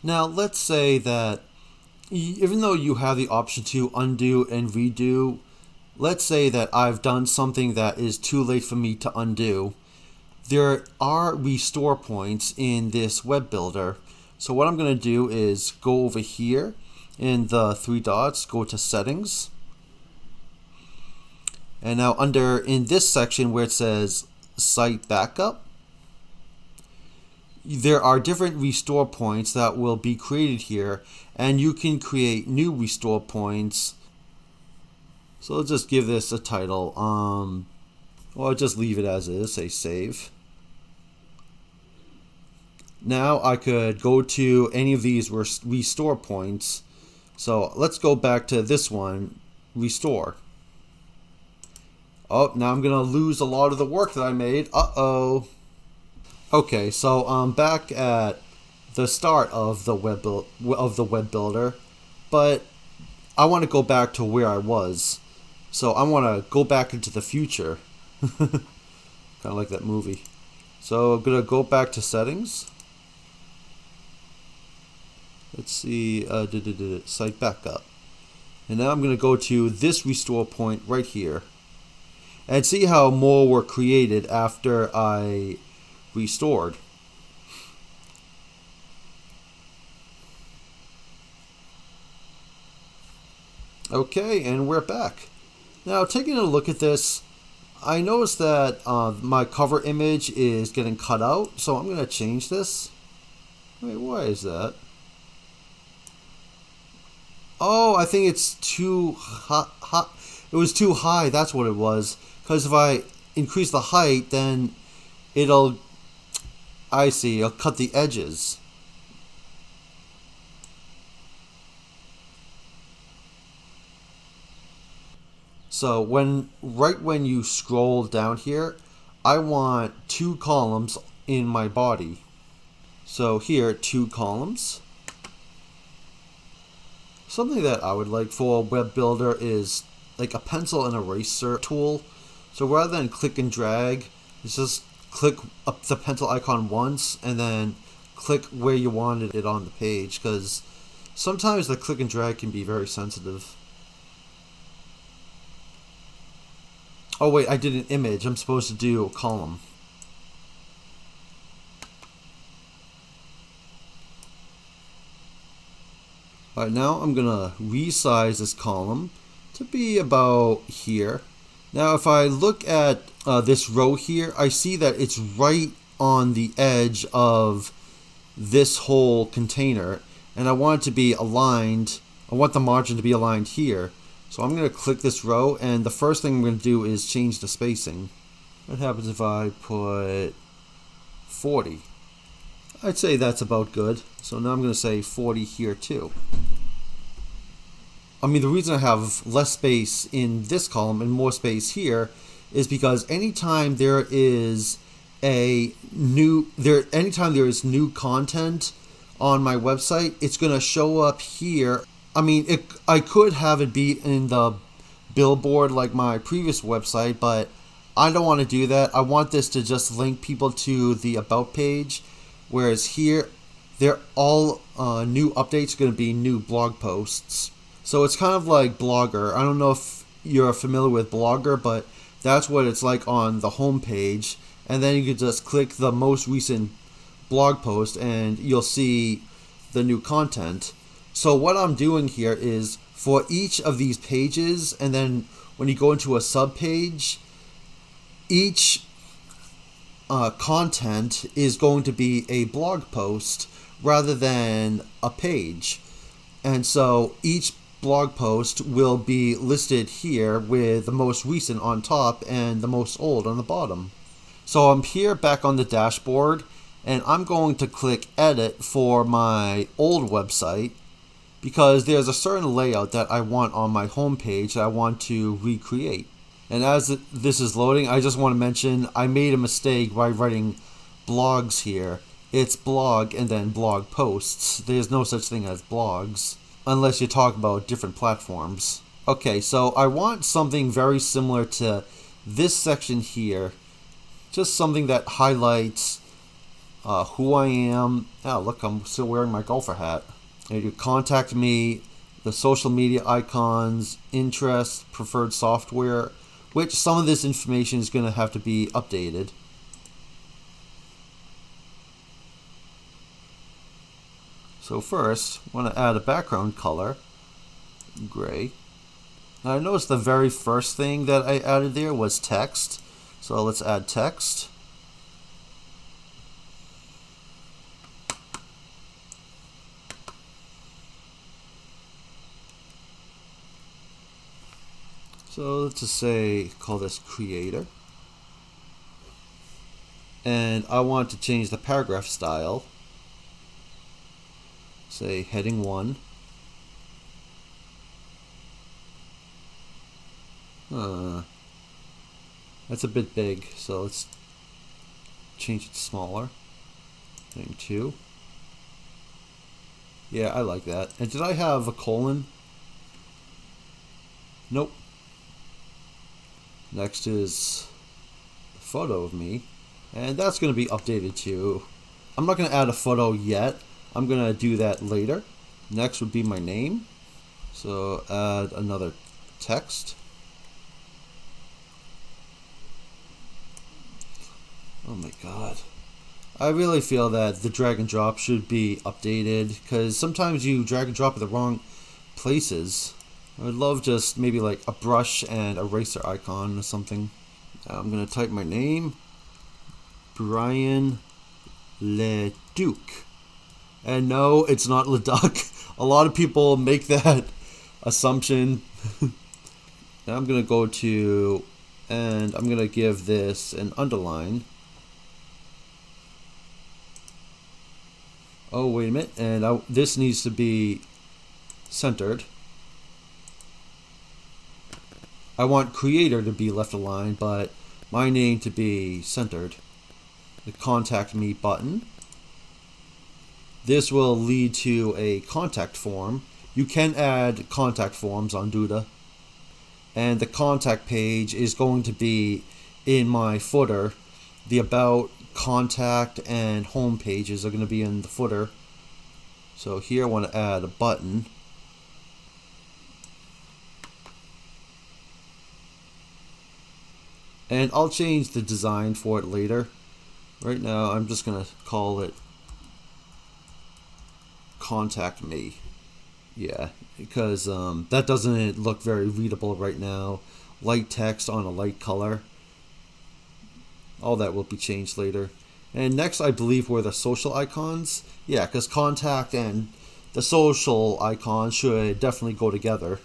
Now let's say that even though you have the option to undo and redo, let's say that I've done something that is too late for me to undo. There are restore points in this web builder. So what I'm going to do is go over here in the three dots, go to settings. And now in this section where it says site backup, there are different restore points that will be created here, and you can create new restore points. So let's just give this a title. Well, I'll just leave it as is, say save. Now I could go to any of these restore points. So let's go back to this one, restore. Oh, now I'm gonna lose a lot of the work that I made. Uh-oh. Okay, so I'm back at the start of the web builder, but I want to go back to where I was. So I want to go back into the future. Kind of like that movie. So I'm gonna go back to settings. Let's see, site backup. And now I'm gonna go to this restore point right here. And see how more were created after I restored. Okay, and we're back. Now, taking a look at this, I noticed that my cover image is getting cut out, so I'm going to change this. Wait, why is that? Oh, I think it's too high. It was too high, that's what it was. Because if I increase the height, then it'll cut the edges. So right when you scroll down here, I want 2 columns in my body. So here, 2 columns. Something that I would like for a web builder is like a pencil and eraser tool. So rather than click and drag, it's just click up the pencil icon once and then click where you wanted it on the page, because sometimes the click and drag can be very sensitive. Oh wait, I did an image. I'm supposed to do a column. Alright, now I'm gonna resize this column to be about here. Now if I look at this row here, I see that it's right on the edge of this whole container, and I want it to be aligned. I want the margin to be aligned here. So I'm going to click this row, and the first thing I'm going to do is change the spacing. What happens if I put 40? I'd say that's about good. So now I'm going to say 40 here too. I mean, the reason I have less space in this column and more space here is because anytime there is new content on my website, it's going to show up here. I mean, I could have it be in the billboard like my previous website, but I don't want to do that. I want this to just link people to the About page, whereas here, they're all new updates going to be new blog posts. So it's kind of like Blogger. I don't know if you're familiar with Blogger, but that's what it's like on the home page. And then you can just click the most recent blog post and you'll see the new content. So what I'm doing here is for each of these pages, and then when you go into a sub page, each content is going to be a blog post rather than a page. And so each blog post will be listed here with the most recent on top and the most old on the bottom. So I'm here back on the dashboard, and I'm going to click edit for my old website, because there's a certain layout that I want on my home page that I want to recreate. And as this is loading, I just want to mention I made a mistake by writing blogs here. It's blog and then blog posts. There's no such thing as blogs, unless you talk about different platforms. Okay, so I want something very similar to this section here. Just something that highlights who I am. Oh, look, I'm still wearing my golfer hat. And you contact me, the social media icons, interests, preferred software, which some of this information is going to have to be updated. So first, I want to add a background color, gray. Now I noticed the very first thing that I added there was text. So let's add text. So let's just say, call this creator. And I want to change the paragraph style. Say heading 1. That's a bit big, so let's change it smaller. Heading 2. Yeah, I like that. And did I have a colon? Nope. Next is a photo of me, and that's going to be updated too. I'm not going to add a photo yet. I'm going to do that later. Next would be my name. So add another text. Oh my god. I really feel that the drag and drop should be updated, because sometimes you drag and drop at the wrong places. I would love just maybe like a brush and eraser icon or something. I'm going to type my name, Brian Leduc. And no, it's not Leduc. A lot of people make that assumption. Now I'm going to go to, and I'm going to give this an underline. Oh, wait a minute. And this needs to be centered. I want creator to be left aligned, but my name to be centered. The contact me button. This will lead to a contact form. You can add contact forms on Duda. And the contact page is going to be in my footer. The about, contact, and home pages are going to be in the footer. So here I want to add a button. And I'll change the design for it later. Right now, I'm just going to call it Contact Me. Yeah, because that doesn't look very readable right now. Light text on a light color. All that will be changed later. And next, I believe, were the social icons. Yeah, because contact and the social icon should definitely go together.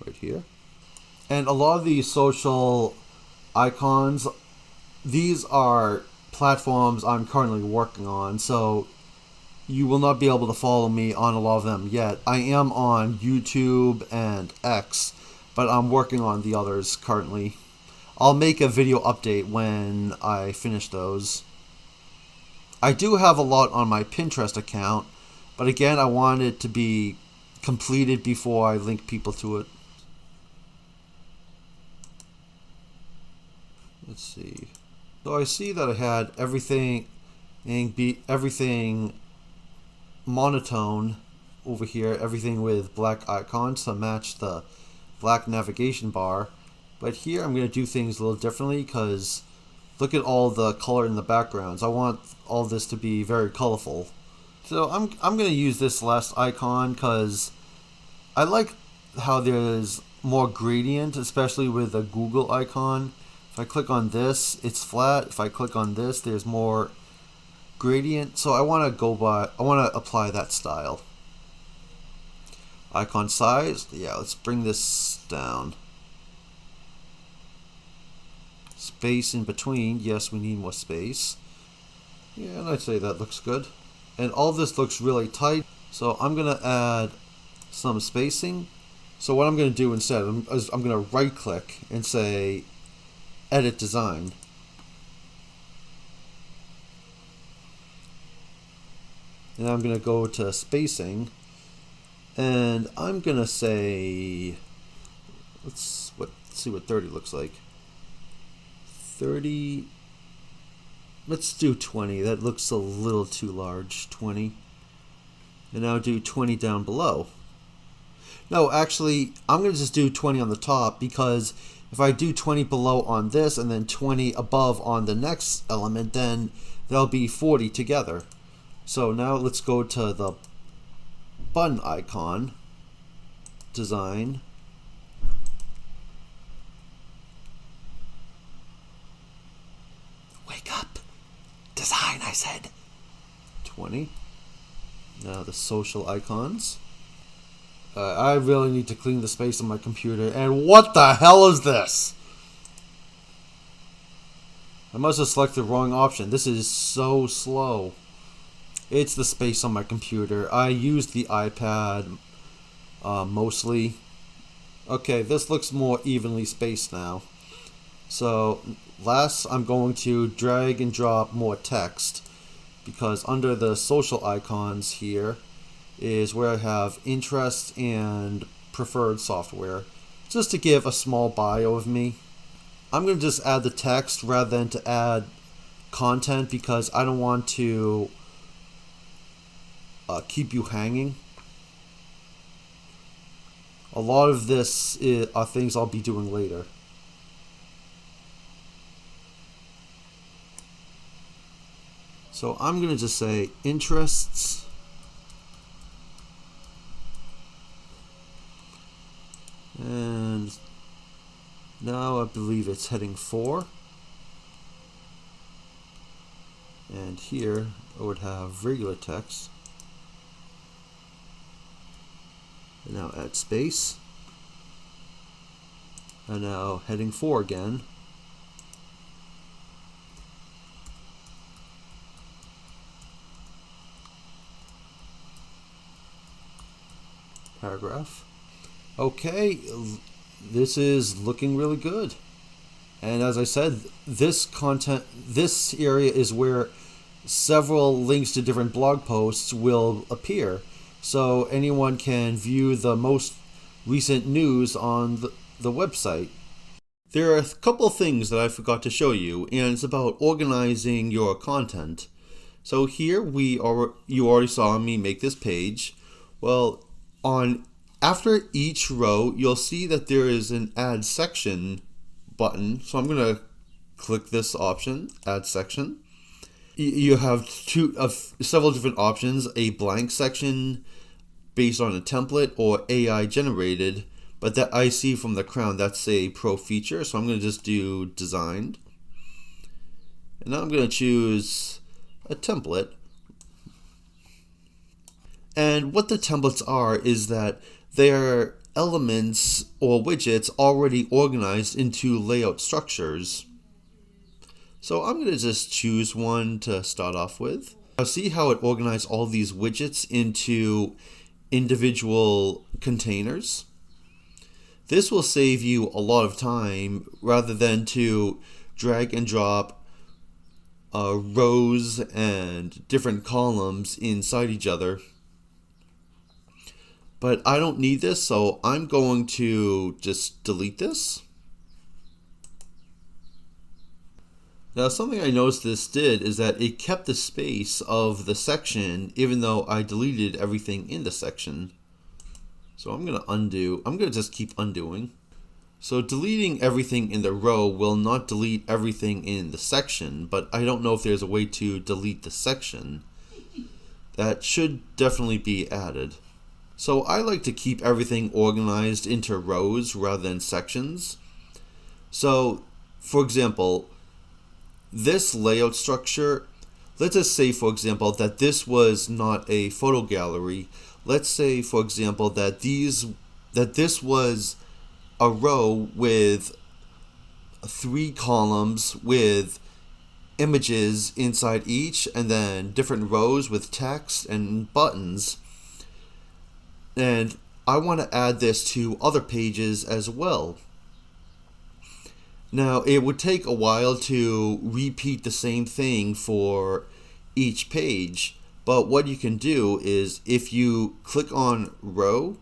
Right here. And a lot of these social icons, these are platforms I'm currently working on, so you will not be able to follow me on a lot of them yet. I am on YouTube and X, but I'm working on the others currently. I'll make a video update when I finish those. I do have a lot on my Pinterest account, but again, I want it to be completed before I link people to it. Let's see. So I see that I had everything monotone over here, everything with black icons to match the black navigation bar. But here I'm going to do things a little differently, because look at all the color in the backgrounds. I want all this to be very colorful. So I'm going to use this last icon because I like how there's more gradient, especially with the Google icon. If I click on this, it's flat. If I click on this, there's more gradient. So I want to apply that style. Icon size, yeah, let's bring this down. Space in between, yes, we need more space. Yeah, and I'd say that looks good. And all this looks really tight, so I'm gonna add some spacing. So what I'm gonna do instead is I'm gonna right click and say edit design. And I'm gonna go to spacing, and I'm gonna say, let's see what 30 looks like. 30. Let's do 20. That looks a little too large. 20. And now do 20 down below. No, actually, I'm going to just do 20 on the top, because if I do 20 below on this and then 20 above on the next element, then there'll be 40 together. So now let's go to the button icon, design. Wake up! Design, I said. 20. Now the social icons. I really need to clean the space on my computer. And what the hell is this? I must have selected the wrong option. This is so slow. It's the space on my computer. I use the iPad mostly. Okay, this looks more evenly spaced now. So last, I'm going to drag and drop more text, because under the social icons here is where I have interests and preferred software, just to give a small bio of me. I'm going to just add the text rather than to add content, because I don't want to keep you hanging. A lot of this are things I'll be doing later. So I'm going to just say interests. And now I believe it's heading 4. And here I would have regular text. And now add space. And now heading 4 again. Paragraph. Okay, this is looking really good. And as I said, this area is where several links to different blog posts will appear. So anyone can view the most recent news on the website. There are a couple things that I forgot to show you, and it's about organizing your content. So here you already saw me make this page. Well, after each row, you'll see that there is an add section button. So I'm going to click this option, add section. You have several different options: a blank section based on a template, or AI generated. But that I see from the crown, that's a pro feature. So I'm going to just do designed. And now I'm going to choose a template. And what the templates are is that they're elements or widgets already organized into layout structures. So I'm going to just choose one to start off with. Now see how it organized all these widgets into individual containers? This will save you a lot of time rather than to drag and drop rows and different columns inside each other. But I don't need this, so I'm going to just delete this. Now something I noticed this did is that it kept the space of the section even though I deleted everything in the section. So I'm going to just keep undoing. So deleting everything in the row will not delete everything in the section, but I don't know if there's a way to delete the section. That should definitely be added. So I like to keep everything organized into rows rather than sections. So, for example, this layout structure, let's just say, for example, that this was not a photo gallery. Let's say, for example, that this was a row with 3 columns with images inside each, and then different rows with text and buttons. And I want to add this to other pages as well. Now, it would take a while to repeat the same thing for each page, but what you can do is if you click on row,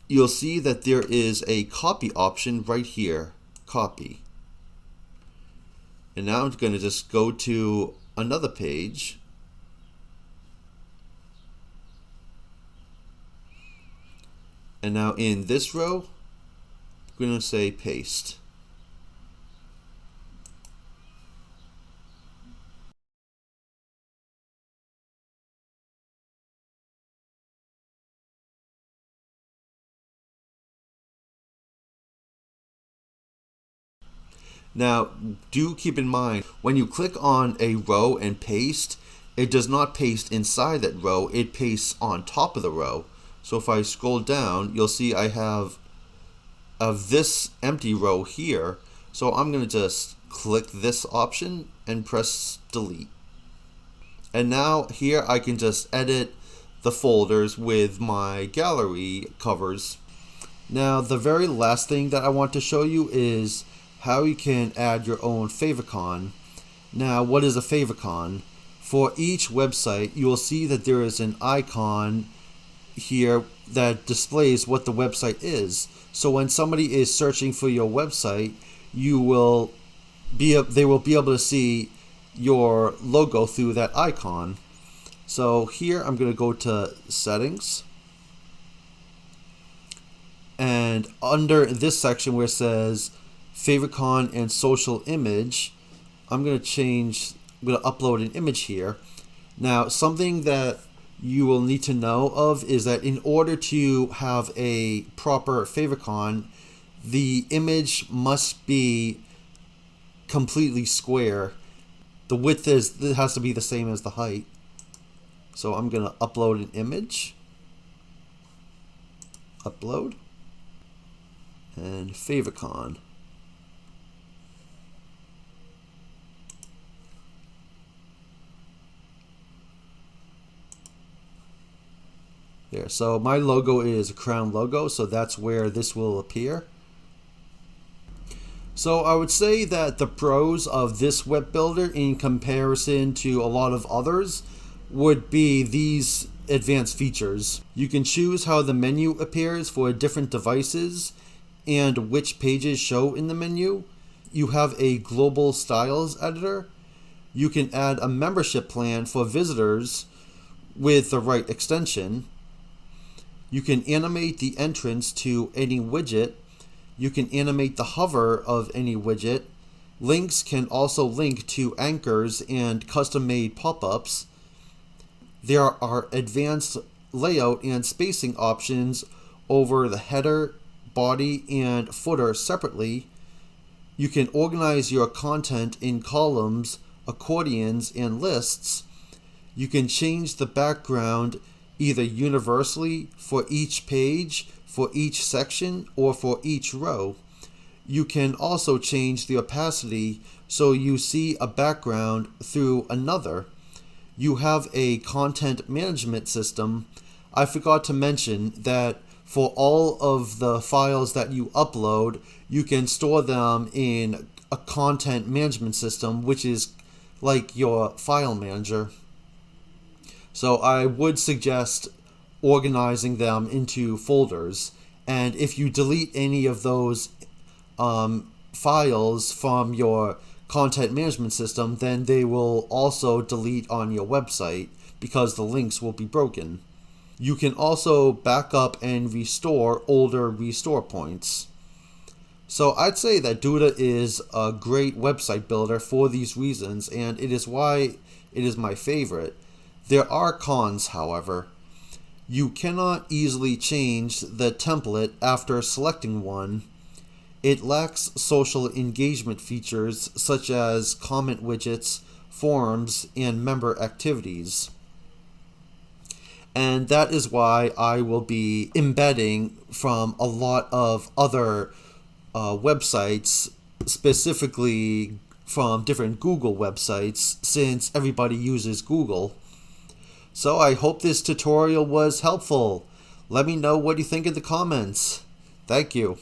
you'll see that there is a copy option right here, copy. And now I'm going to just go to another page. And now in this row, I'm going to say paste. Now, do keep in mind, when you click on a row and paste, it does not paste inside that row, it pastes on top of the row. So if I scroll down, you'll see I have this empty row here. So I'm going to just click this option and press delete. And now here I can just edit the folders with my gallery covers. Now the very last thing that I want to show you is how you can add your own favicon. Now, what is a favicon? For each website, you will see that there is an icon here that displays what the website is. So when somebody is searching for your website, they will be able to see your logo through that icon. So here I'm going to go to settings, and under this section where it says favicon and social image, I'm going to upload an image here. Now, something that you will need to know of is that in order to have a proper favicon, the image must be completely square. The width has to be the same as the height. So I'm going to upload an image. Upload. And favicon. There. So my logo is a crown logo, so that's where this will appear. So I would say that the pros of this web builder in comparison to a lot of others would be these advanced features. You can choose how the menu appears for different devices and which pages show in the menu. You have a global styles editor. You can add a membership plan for visitors with the right extension. You can animate the entrance to any widget. You can animate the hover of any widget. Links can also link to anchors and custom-made pop-ups. There are advanced layout and spacing options over the header, body, and footer separately. You can organize your content in columns, accordions, and lists. You can change the background either universally for each page, for each section, or for each row. You can also change the opacity so you see a background through another. You have a content management system. I forgot to mention that for all of the files that you upload, you can store them in a content management system, which is like your file manager. So I would suggest organizing them into folders. And if you delete any of those files from your content management system, then they will also delete on your website because the links will be broken. You can also back up and restore older restore points. So I'd say that Duda is a great website builder for these reasons, and it is why it is my favorite. There are cons, however. You cannot easily change the template after selecting one. It lacks social engagement features such as comment widgets, forums, and member activities. And that is why I will be embedding from a lot of other websites, specifically from different Google websites, since everybody uses Google. So I hope this tutorial was helpful. Let me know what you think in the comments. Thank you.